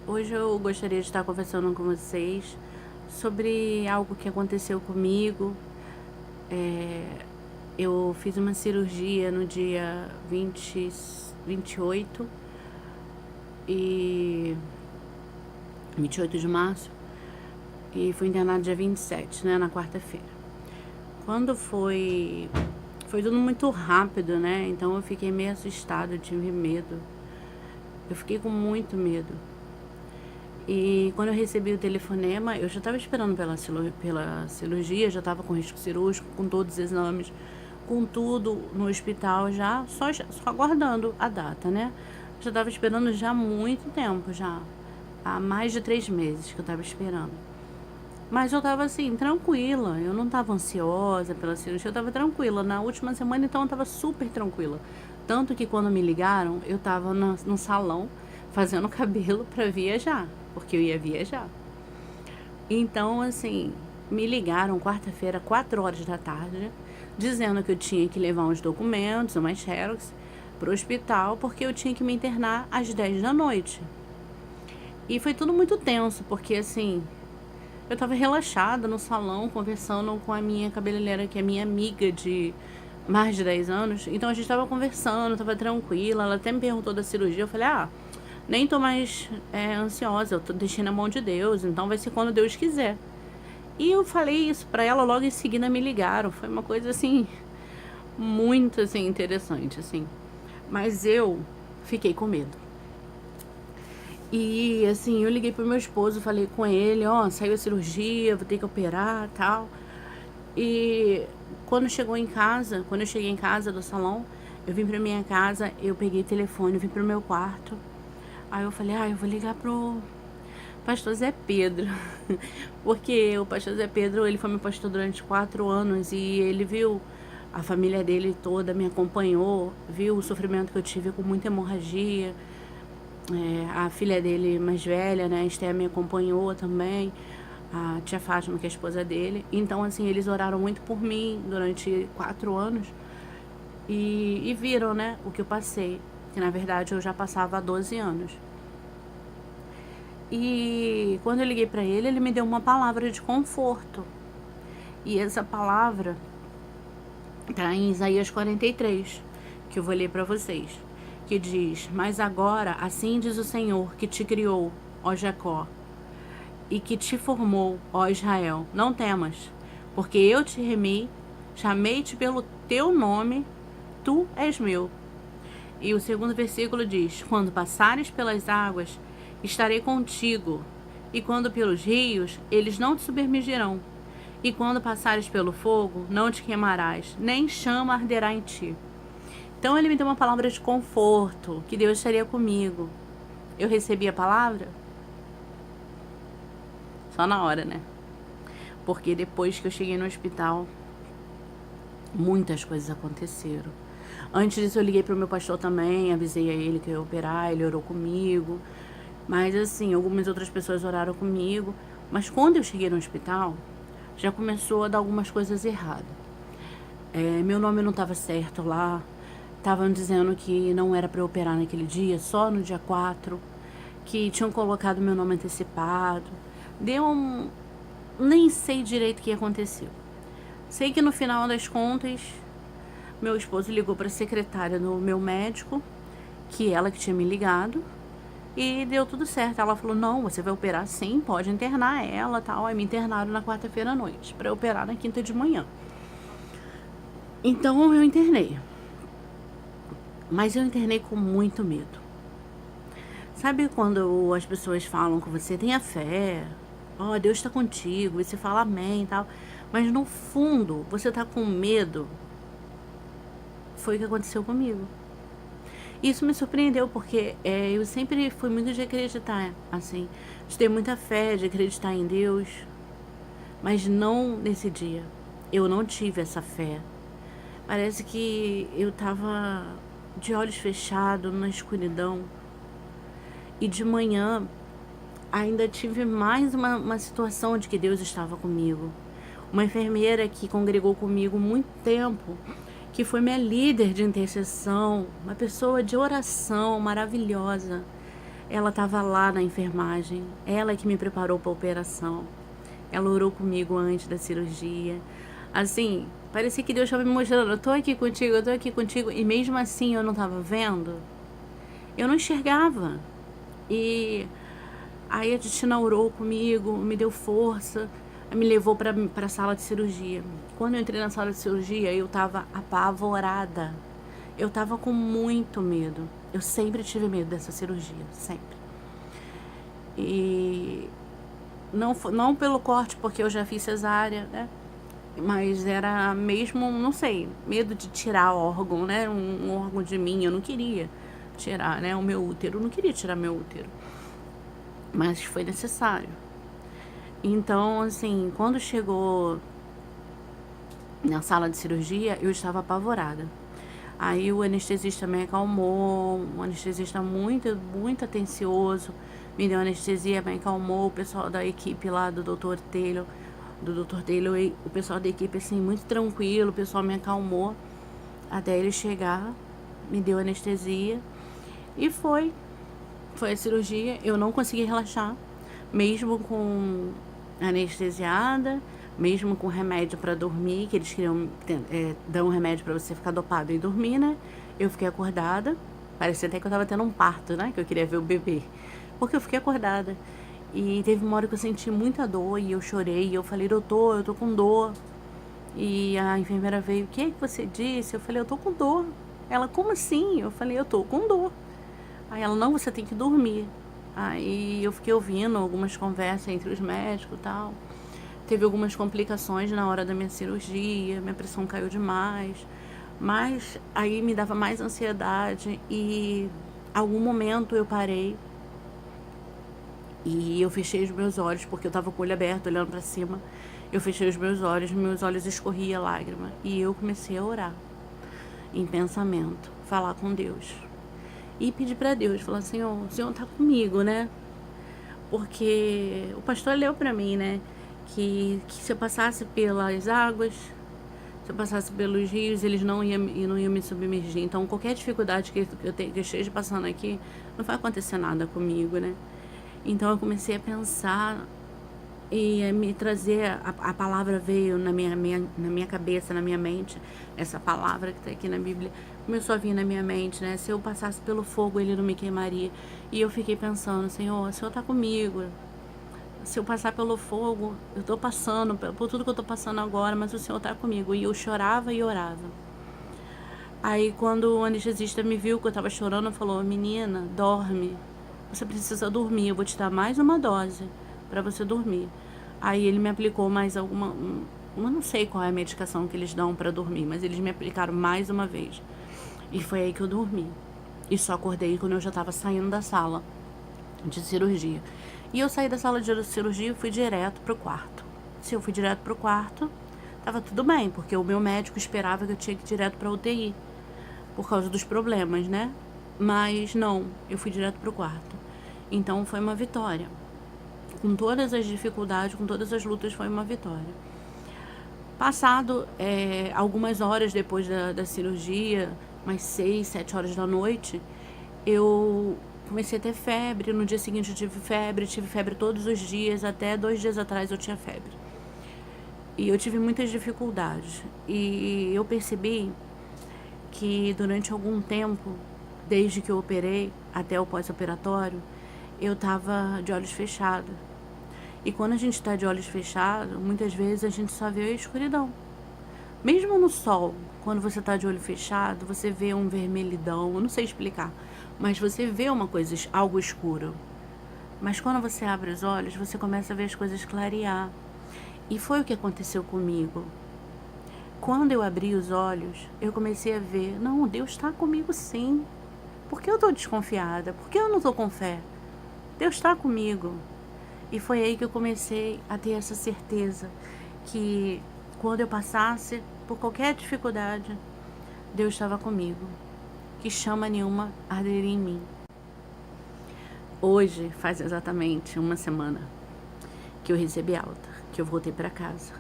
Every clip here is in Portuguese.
Hoje eu gostaria de estar conversando com vocês sobre algo que aconteceu comigo. Eh, eu fiz uma cirurgia no dia 28 e 28 de março e fui internada dia 27, né, na quarta-feira. Quando foi tudo muito rápido, né? Então eu fiquei meio assustada, eu tive medo. Eu fiquei com muito medo. E quando eu recebi o telefonema, eu já estava esperando pela cirurgia, já estava com risco cirúrgico, com todos os exames, com tudo no hospital já, só aguardando a data, né? Já estava esperando já há muito tempo, já. Há mais de 3 meses que eu estava esperando. Mas eu estava assim, tranquila, eu não estava ansiosa pela cirurgia, eu estava tranquila. Na última semana, então, eu estava super tranquila. Tanto que quando me ligaram, eu estava no salão fazendo cabelo para viajar, porque eu ia viajar. Então, assim, me ligaram quarta-feira, 4 horas da tarde, dizendo que eu tinha que levar uns documentos, umas xerox, para o hospital, porque eu tinha que me internar às 10 da noite. E foi tudo muito tenso, porque assim, eu tava relaxada no salão, conversando com a minha cabeleireira, que é minha amiga de mais de 10 anos. Então a gente tava conversando, tava tranquila. Ela até me perguntou da cirurgia. Eu falei, nem tô mais ansiosa, eu tô deixando na mão de Deus, então vai ser quando Deus quiser. E eu falei isso pra ela, logo em seguida me ligaram. Foi uma coisa assim, muito assim, interessante, assim. Mas eu fiquei com medo. E assim, eu liguei pro meu esposo, falei com ele, saiu a cirurgia, vou ter que operar, tal. E quando eu cheguei em casa do salão, eu vim pra minha casa, eu peguei o telefone, vim pro meu quarto. Aí eu falei, eu vou ligar pro pastor Zé Pedro. Porque o pastor Zé Pedro, ele foi meu pastor durante 4 anos e ele viu a família dele toda, me acompanhou, viu o sofrimento que eu tive com muita hemorragia. A filha dele mais velha, né, a Esté, me acompanhou também, a tia Fátima, que é a esposa dele. Então, assim, eles oraram muito por mim durante 4 anos e viram, né, o que eu passei, que na verdade eu já passava há 12 anos. E quando eu liguei para ele, ele me deu uma palavra de conforto. E essa palavra tá em Isaías 43, que eu vou ler para vocês, que diz: mas agora, assim diz o Senhor, que te criou, ó Jacó, e que te formou, ó Israel, não temas, porque eu te remi, chamei-te pelo teu nome, tu és meu. E o segundo versículo diz: quando passares pelas águas, estarei contigo, e quando pelos rios, eles não te submergirão. E quando passares pelo fogo, não te queimarás, nem chama arderá em ti. Então ele me deu uma palavra de conforto, que Deus estaria comigo. Eu recebi a palavra? Só na hora, né? Porque depois que eu cheguei no hospital, muitas coisas aconteceram. Antes disso eu liguei pro meu pastor também, avisei a ele que eu ia operar, ele orou comigo. Mas assim, algumas outras pessoas oraram comigo. Mas quando eu cheguei no hospital, já começou a dar algumas coisas erradas. Meu nome não estava certo lá. Estavam dizendo que não era para eu operar naquele dia, só no dia 4. Que tinham colocado meu nome antecipado. Nem sei direito o que aconteceu. Sei que no final das contas, meu esposo ligou para a secretária do meu médico, que ela que tinha me ligado, e deu tudo certo. Ela falou, não, você vai operar sim, pode internar ela, tal. Aí me internaram na quarta-feira à noite, para operar na quinta de manhã. Então eu internei. Mas eu internei com muito medo. Sabe quando as pessoas falam com você, tenha fé, Deus está contigo, e você fala amém e tal, mas no fundo você tá com medo? Foi o que aconteceu comigo. Isso me surpreendeu, porque eu sempre fui muito de acreditar, assim, de ter muita fé, de acreditar em Deus, mas não nesse dia. Eu não tive essa fé. Parece que eu tava de olhos fechados, na escuridão. E de manhã ainda tive mais uma situação de que Deus estava comigo. Uma enfermeira que congregou comigo muito tempo, que foi minha líder de intercessão, uma pessoa de oração maravilhosa. Ela estava lá na enfermagem, ela que me preparou para a operação. Ela orou comigo antes da cirurgia. Assim, parecia que Deus estava me mostrando, eu tô aqui contigo, eu tô aqui contigo. E mesmo assim eu não estava vendo, eu não enxergava. E aí a Cristina orou comigo, me deu força, me levou para a sala de cirurgia. Quando eu entrei na sala de cirurgia, eu estava apavorada. Eu estava com muito medo. Eu sempre tive medo dessa cirurgia, sempre. E não pelo corte, porque eu já fiz cesárea, né? Mas era mesmo, não sei, medo de tirar órgão, né? Um órgão de mim, eu não queria tirar, né? O meu útero, eu não queria tirar meu útero. Mas foi necessário. Então, assim, quando chegou na sala de cirurgia, eu estava apavorada. Aí o anestesista me acalmou, um anestesista muito atencioso, me deu anestesia, me acalmou, o pessoal da equipe lá do Dr. Taylor, o pessoal da equipe assim, muito tranquilo, o pessoal me acalmou até ele chegar, me deu anestesia e foi a cirurgia. Eu não consegui relaxar, mesmo com anestesiada, mesmo com remédio para dormir, que eles queriam dar um remédio para você ficar dopado e dormir, né? Eu fiquei acordada, parecia até que eu tava tendo um parto, né? Que eu queria ver o bebê, porque eu fiquei acordada. E teve uma hora que eu senti muita dor e eu chorei, e eu falei, doutor, eu tô com dor. E a enfermeira veio, o que é que você disse? Eu falei, eu tô com dor. Ela, como assim? Eu falei, eu tô com dor. Aí ela, não, você tem que dormir. Aí eu fiquei ouvindo algumas conversas entre os médicos e tal. Teve algumas complicações na hora da minha cirurgia, minha pressão caiu demais. Mas aí me dava mais ansiedade e algum momento eu parei e eu fechei os meus olhos, porque eu tava com o olho aberto, olhando pra cima. Eu fechei os meus olhos escorria lágrima. E eu comecei a orar, em pensamento, falar com Deus. E pedir pra Deus, falar, Senhor, o Senhor tá comigo, né? Porque o pastor leu pra mim, né? Que se eu passasse pelas águas, se eu passasse pelos rios, eles não iam me submergir. Então, qualquer dificuldade que eu esteja passando aqui, não vai acontecer nada comigo, né? Então, eu comecei a pensar e me trazer, a palavra veio na minha cabeça, na minha mente, essa palavra que está aqui na Bíblia, começou a vir na minha mente, né? Se eu passasse pelo fogo, ele não me queimaria. E eu fiquei pensando, Senhor, o Senhor está comigo. Se eu passar pelo fogo, eu estou passando por tudo que eu estou passando agora, mas o Senhor está comigo. E eu chorava e orava. Aí, quando o anestesista me viu que eu estava chorando, falou, menina, dorme. Você precisa dormir, eu vou te dar mais uma dose para você dormir. Aí ele me aplicou mais alguma, eu não sei qual é a medicação que eles dão para dormir, mas eles me aplicaram mais uma vez. E foi aí que eu dormi. E só acordei quando eu já estava saindo da sala de cirurgia. E eu saí da sala de cirurgia e fui direto pro quarto. Se eu fui direto pro quarto, tava tudo bem, porque o meu médico esperava que eu tinha que ir direto pra UTI, por causa dos problemas, né? Mas não, eu fui direto pro quarto. Então foi uma vitória. Com todas as dificuldades, com todas as lutas, foi uma vitória. Passado algumas horas depois da cirurgia, umas 6, 7 horas da noite, eu comecei a ter febre. No dia seguinte eu tive febre todos os dias, até 2 dias atrás eu tinha febre. E eu tive muitas dificuldades. E eu percebi que durante algum tempo, desde que eu operei até o pós-operatório, eu tava de olhos fechados. E quando a gente tá de olhos fechados, muitas vezes a gente só vê a escuridão. Mesmo no sol, quando você tá de olho fechado, você vê um vermelhidão, eu não sei explicar, mas você vê uma coisa, algo escuro. Mas quando você abre os olhos, você começa a ver as coisas clarear. E foi o que aconteceu comigo. Quando eu abri os olhos, eu comecei a ver, não, Deus está comigo sim. Por que eu tô desconfiada? Por que eu não tô com fé? Deus está comigo. E foi aí que eu comecei a ter essa certeza que quando eu passasse por qualquer dificuldade, Deus estava comigo. Que chama nenhuma arderia em mim. Hoje faz exatamente uma semana que eu recebi alta, que eu voltei para casa.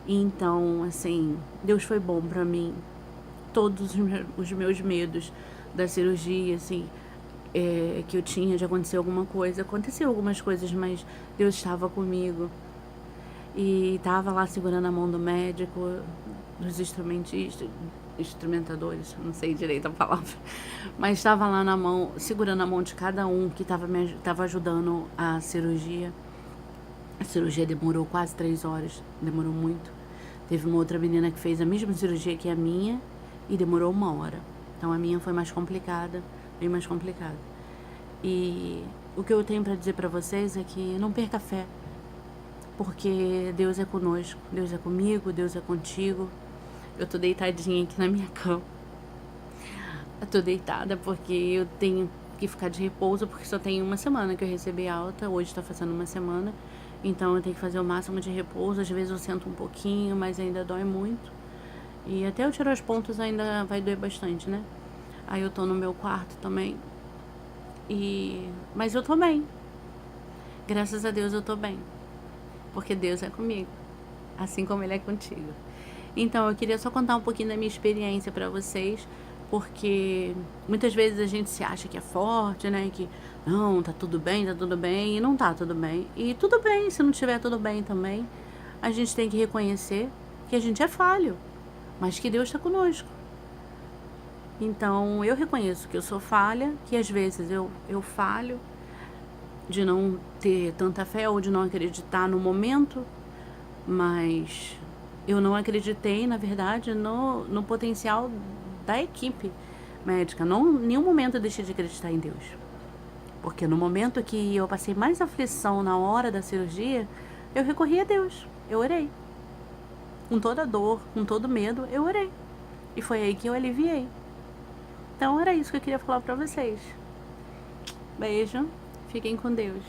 Então, assim, Deus foi bom para mim. Todos os meus medos da cirurgia, assim, que eu tinha de acontecer alguma coisa. Aconteceu algumas coisas, mas Deus estava comigo. E estava lá segurando a mão do médico, dos instrumentadores, não sei direito a palavra, mas estava lá na mão, segurando a mão de cada um que estava ajudando a cirurgia. A cirurgia demorou quase 3 horas, demorou muito. Teve uma outra menina que fez a mesma cirurgia que a minha e demorou 1 hora. Então a minha foi mais complicada, bem mais complicada. E o que eu tenho para dizer para vocês é que não perca a fé, porque Deus é conosco, Deus é comigo, Deus é contigo. Eu tô deitadinha aqui na minha cama. Eu tô deitada porque eu tenho que ficar de repouso, porque só tem uma semana que eu recebi alta, hoje tá fazendo uma semana. Então eu tenho que fazer o máximo de repouso, às vezes eu sento um pouquinho, mas ainda dói muito. E até eu tirar os pontos ainda vai doer bastante, né? Aí eu tô no meu quarto também. Mas eu tô bem. Graças a Deus eu tô bem. Porque Deus é comigo, assim como Ele é contigo. Então eu queria só contar um pouquinho da minha experiência pra vocês, porque muitas vezes a gente se acha que é forte, né? Que não, tá tudo bem, e não tá tudo bem. E tudo bem, se não tiver tudo bem também, a gente tem que reconhecer que a gente é falho, mas que Deus está conosco. Então eu reconheço que eu sou falha, que às vezes eu falho de não ter tanta fé ou de não acreditar no momento, mas eu não acreditei, na verdade, no potencial da equipe médica. Não, em nenhum momento eu deixei de acreditar em Deus. Porque no momento que eu passei mais aflição na hora da cirurgia, eu recorri a Deus. Eu orei. Com toda dor, com todo medo, eu orei. E foi aí que eu aliviei. Então era isso que eu queria falar pra vocês. Beijo. Fiquem com Deus.